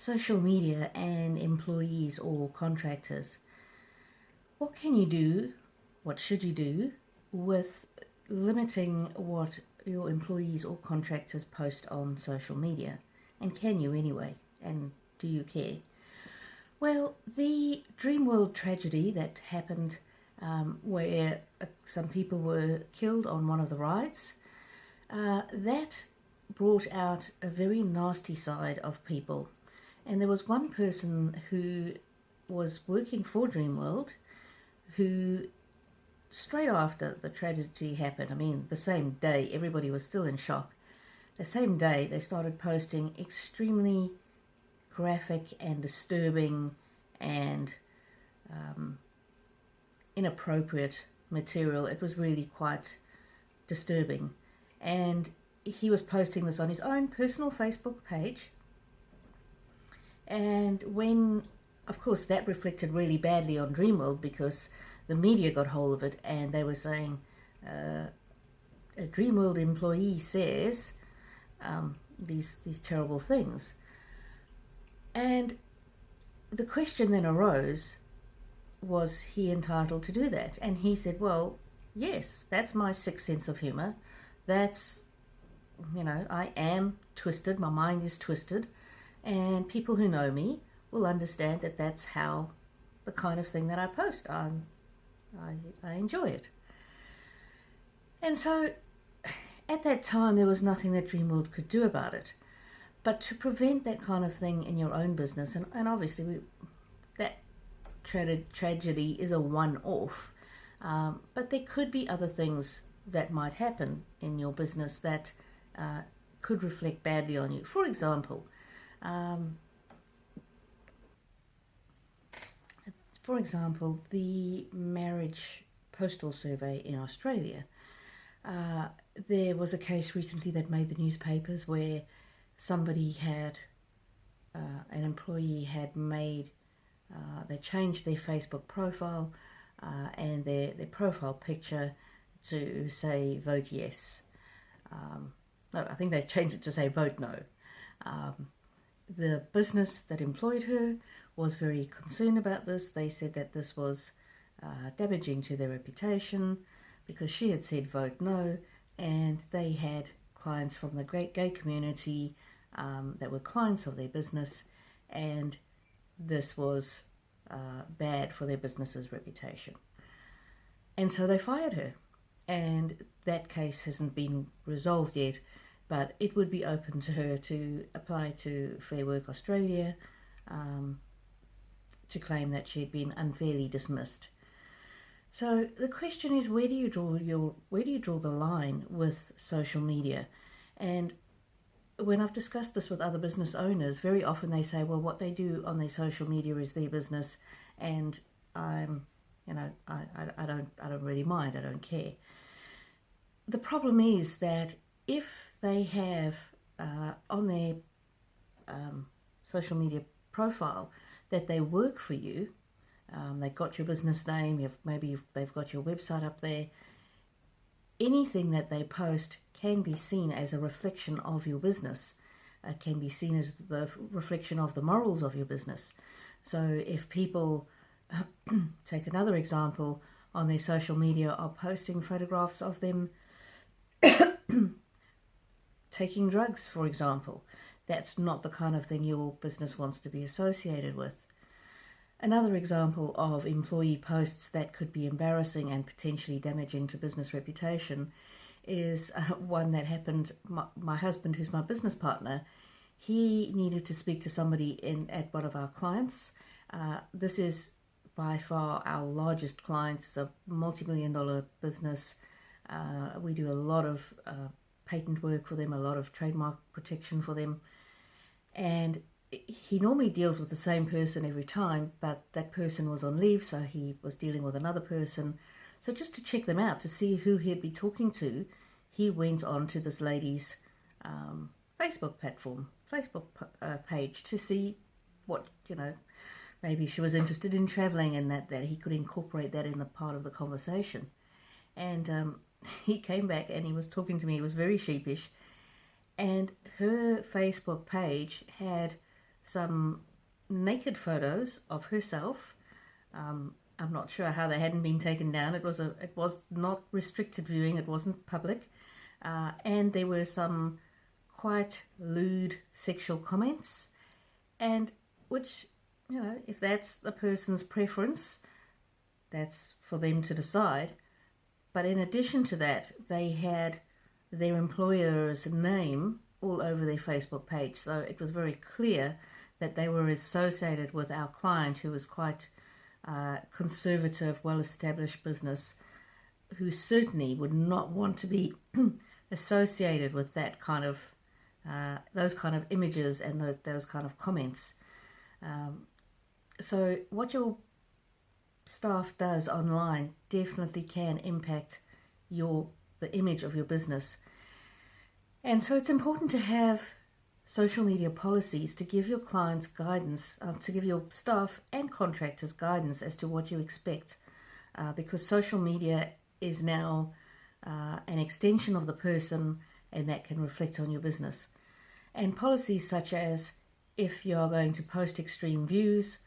social media and employees or contractors. What can you do, what should you do with limiting what your employees or contractors post on social media? And can you anyway? And do you care? Well, the Dreamworld tragedy that happened where some people were killed on one of the rides, that brought out a very nasty side of people. And there was one person who was working for Dreamworld who, straight after the tragedy happened, I mean, the same day, everybody was still in shock. The same day, they started posting extremely graphic and disturbing and inappropriate material. It was really quite disturbing. And he was posting this on his own personal Facebook page. And when, of course, that reflected really badly on Dreamworld because the media got hold of it and they were saying, a Dreamworld employee says these terrible things. And the question then arose, was he entitled to do that? And he said, well, yes, that's my sixth sense of humour. That's, I am twisted, my mind is twisted, and people who know me will understand that that's how the kind of thing that I post. I enjoy it. And so at that time there was nothing that Dreamworld could do about it. But to prevent that kind of thing in your own business, and obviously that tragedy is a one-off, but there could be other things that might happen in your business that could reflect badly on you. For example, the marriage postal survey in Australia. There was a case recently that made the newspapers where somebody had, an employee had made, they changed their Facebook profile and their profile picture to say vote yes. No, I think they changed it to say vote no. The business that employed her was very concerned about this. They said that this was damaging to their reputation because she had said vote no, and they had clients from the great gay community that were clients of their business, and this was bad for their business's reputation. And so they fired her, and that case hasn't been resolved yet, but it would be open to her to apply to Fair Work Australia to claim that she had been unfairly dismissed. So the question is, where do you draw the line with social media? And when I've discussed this with other business owners, very often they say, well, what they do on their social media is their business, and I don't really mind, I don't care. The problem is that if they have on their social media profile that they work for you, they've got your business name, maybe they've got your website up there, anything that they post can be seen as a reflection of your business. It can be seen as the reflection of the morals of your business. So if people, take another example, on their social media are posting photographs of them taking drugs, for example, that's not the kind of thing your business wants to be associated with. Another example of employee posts that could be embarrassing and potentially damaging to business reputation is one that happened. My husband, who's my business partner, he needed to speak to somebody at one of our clients. This is by far our largest client. It's a multi-million-dollar business. We do a lot of patent work for them, a lot of trademark protection for them. And he normally deals with the same person every time, but that person was on leave, so he was dealing with another person. So just to check them out, to see who he'd be talking to, he went on to this lady's Facebook page to see what, maybe she was interested in traveling, and that he could incorporate that in the part of the conversation. And he came back and he was talking to me. He was very sheepish, and her Facebook page had some naked photos of herself. I'm not sure how they hadn't been taken down. It was not restricted viewing. It wasn't public, and there were some quite lewd sexual comments, and which, you know, if that's the person's preference, that's for them to decide. But in addition to that, they had their employer's name all over their Facebook page, so it was very clear that they were associated with our client, who was quite conservative, well-established business, who certainly would not want to be associated with that kind of those kind of images and those kind of comments. So what your staff does online definitely can impact the image of your business. And so it's important to have social media policies to give your clients guidance, to give your staff and contractors guidance as to what you expect, because social media is now an extension of the person, and that can reflect on your business. And policies such as, if you are going to post extreme views,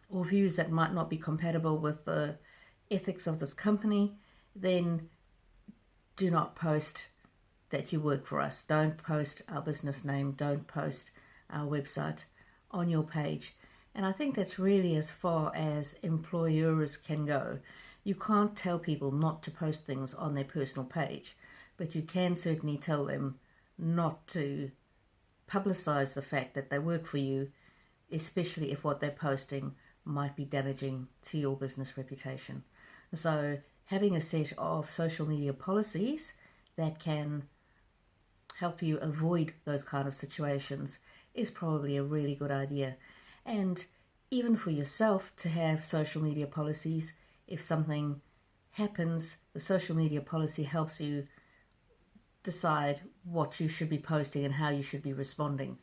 or views that might not be compatible with the ethics of this company, then do not post that you work for us. Don't post our business name, don't post our website on your page. And I think that's really as far as employers can go. You can't tell people not to post things on their personal page, but you can certainly tell them not to publicize the fact that they work for you, especially if what they're posting might be damaging to your business reputation. So having a set of social media policies that can help you avoid those kind of situations is probably a really good idea. And even for yourself to have social media policies, if something happens, the social media policy helps you decide what you should be posting and how you should be responding.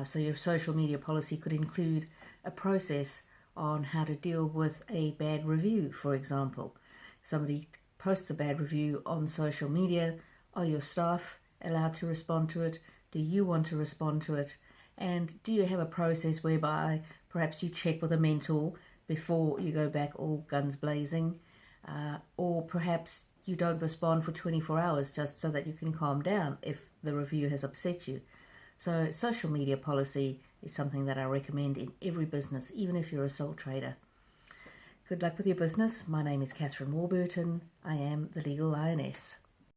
So your social media policy could include a process on how to deal with a bad review, for example. Somebody posts a bad review on social media. Are your staff allowed to respond to it? Do you want to respond to it? And do you have a process whereby perhaps you check with a mentor before you go back all guns blazing? Or perhaps you don't respond for 24 hours just so that you can calm down if the review has upset you. So social media policy is something that I recommend in every business, even if you're a sole trader. Good luck with your business. My name is Catherine Warburton. I am the Legal Lioness.